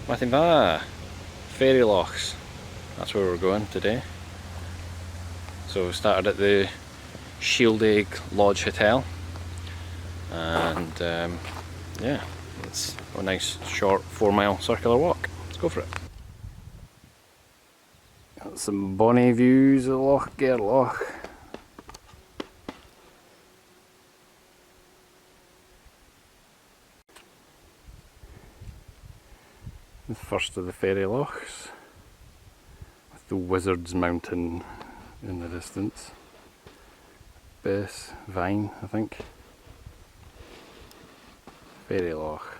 Mathinva, Fairy Lochs. That's where we're going today. So we started at the Shield Egg Lodge Hotel, and yeah, it's a nice short 4-mile circular walk. Let's go for it. Got some bonny views of Loch Gerloch. The first of the Fairy Lochs, with the Wizard's Mountain in the distance. Bess Vine, I think. Fairy Loch.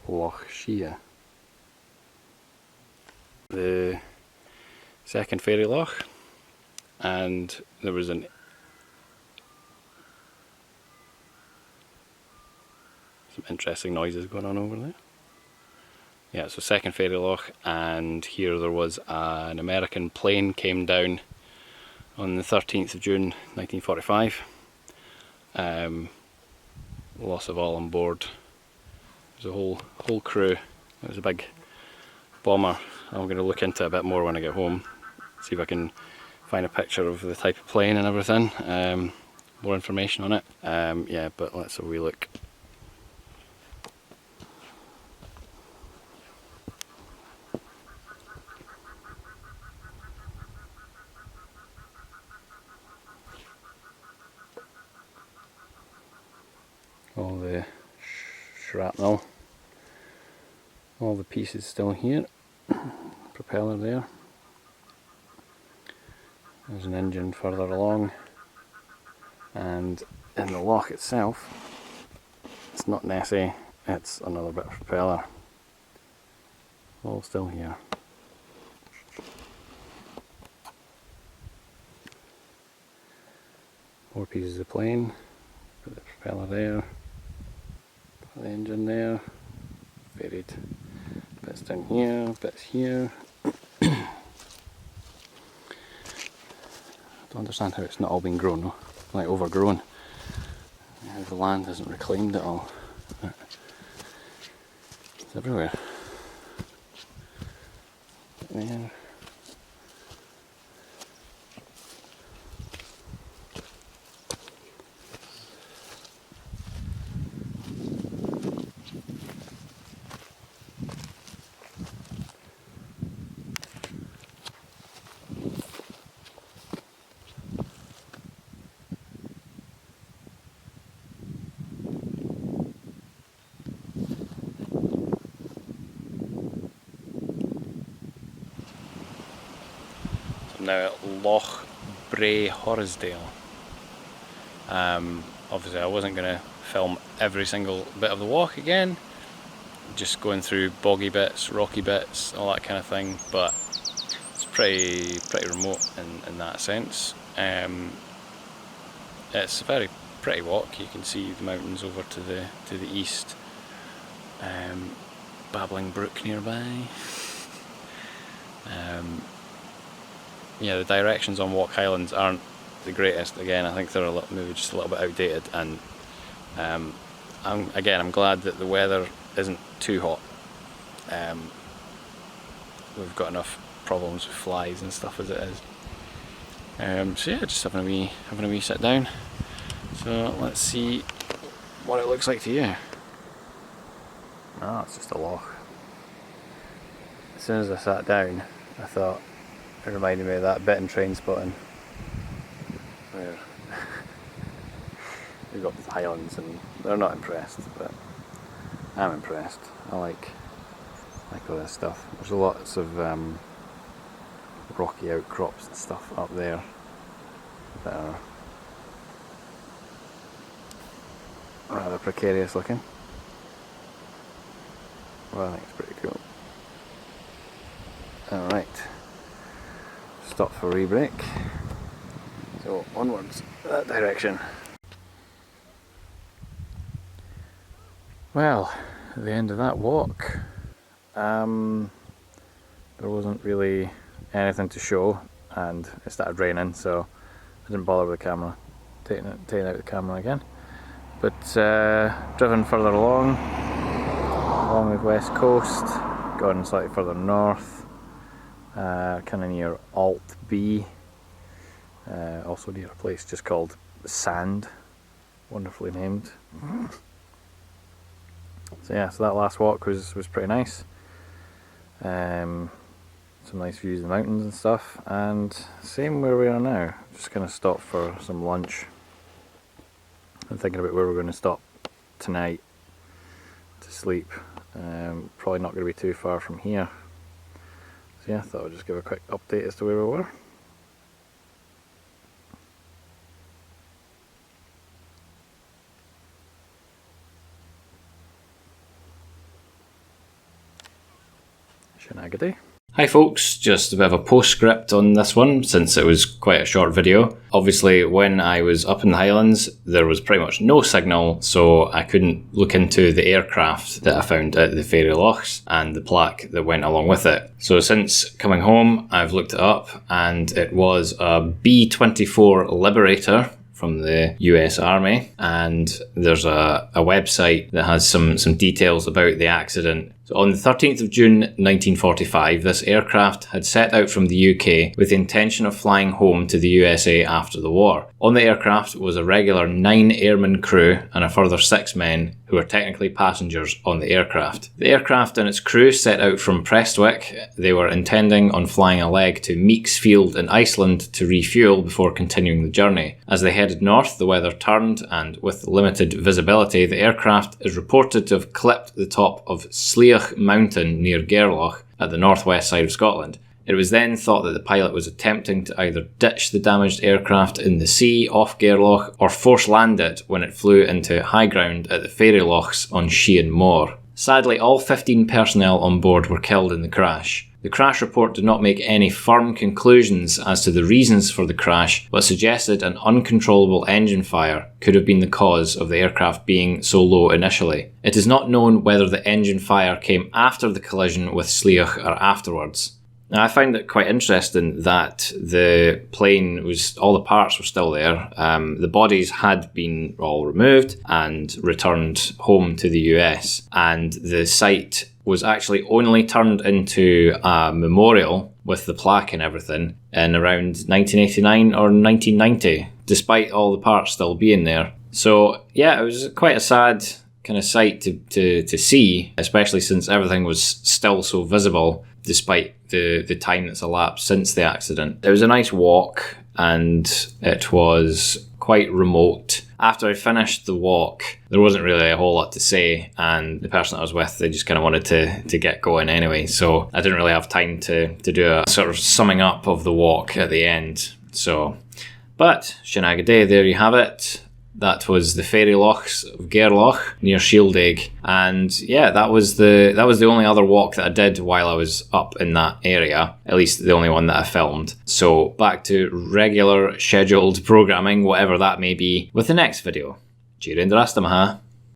Lochs. The second Fairy Loch, and there was some interesting noises going on over there. Yeah, so second Fairy Loch, and here there was an American plane came down on the 13th of June 1945. Loss of all on board. There's a whole crew. It was a big bomber. I'm going to look into it a bit more when I get home, see if I can find a picture of the type of plane and everything, more information on it. Yeah, but let's have a wee look. All the shrapnel, all the pieces still here. Propeller there. There's an engine further along, and in the loch itself, it's not Nessie, it's another bit of propeller. All still here. More pieces of plane. Put the propeller there. Put the engine there. Varied bits down here, bits here. I don't understand how it's not all been grown, though. Like overgrown. How the land hasn't reclaimed it all. It's everywhere. There. Now at Loch Bray Horisdale. Obviously I wasn't going to film every single bit of the walk again, just going through boggy bits, rocky bits, all that kind of thing, but it's pretty remote in that sense. It's a very pretty walk. You can see the mountains over to the east, babbling brook nearby. Yeah, the directions on Highlands aren't the greatest. Again, I think they're maybe just a little bit outdated, and I'm glad that the weather isn't too hot. We've got enough problems with flies and stuff as it is. So yeah, just having a wee sit down. So let's see what it looks like to you. Ah, it's just a loch. As soon as I sat down, I thought, it reminded me of that bit in Trainspotting where we've got the Highlands and they're not impressed, but I'm impressed. I like all this stuff. There's lots of rocky outcrops and stuff up there that are rather precarious looking. Well, I think it's pretty cool. Alright. Stop for re-brake. So onwards, that direction. Well, at the end of that walk, there wasn't really anything to show, and it started raining, so I didn't bother with the camera, taking out the camera again. But driven further along the west coast, gone slightly further north, kind of near Alt B, also near a place just called Sand, wonderfully named. So yeah, so that last walk was pretty nice. Some nice views of the mountains and stuff, and same where we are now. Just gonna stop for some lunch. I'm thinking about where we're going to stop tonight to sleep. Probably not going to be too far from here. So yeah, I thought I'd just give a quick update as to where we were. Shenanigans. Hi folks, just a bit of a postscript on this one since it was quite a short video. Obviously when I was up in the Highlands there was pretty much no signal, so I couldn't look into the aircraft that I found at the Fairy Lochs and the plaque that went along with it. So since coming home I've looked it up and it was a B-24 Liberator from the US Army, and there's a website that has some details about the accident. So on the 13th of June 1945, this aircraft had set out from the UK with the intention of flying home to the USA after the war. On the aircraft was a regular 9 airman crew and a further 6 men who were technically passengers on the aircraft. The aircraft and its crew set out from Prestwick. They were intending on flying a leg to Meeks Field in Iceland to refuel before continuing the journey. As they headed north, the weather turned, and with limited visibility, the aircraft is reported to have clipped the top of Lochs Mountain near Gairloch at the northwest side of Scotland. It was then thought that the pilot was attempting to either ditch the damaged aircraft in the sea off Gairloch or force land it when it flew into high ground at the Fairy Lochs on Sheehan Moor. Sadly, all 15 personnel on board were killed in the crash. The crash report did not make any firm conclusions as to the reasons for the crash, but suggested an uncontrollable engine fire could have been the cause of the aircraft being so low initially. It is not known whether the engine fire came after the collision with Lochs or afterwards. Now, I find it quite interesting that the plane was, all the parts were still there. The bodies had been all removed and returned home to the US, and the site was actually only turned into a memorial with the plaque and everything in around 1989 or 1990, despite all the parts still being there. So yeah, it was quite a sad kind of sight to see, especially since everything was still so visible despite the time that's elapsed since the accident. It was a nice walk and it was quite remote. After I finished the walk, there wasn't really a whole lot to say, and the person I was with, they just kind of wanted to get going anyway, so I didn't really have time to do a sort of summing up of the walk at the end. So, but Shenanigans, there you have it. That was the Fairy Lochs of Gairloch near Shieldaig, and yeah, that was the only other walk that I did while I was up in that area, at least the only one that I filmed. So back to regular scheduled programming, whatever that may be, with the next video. Cheerio and the rest of 'em, huh?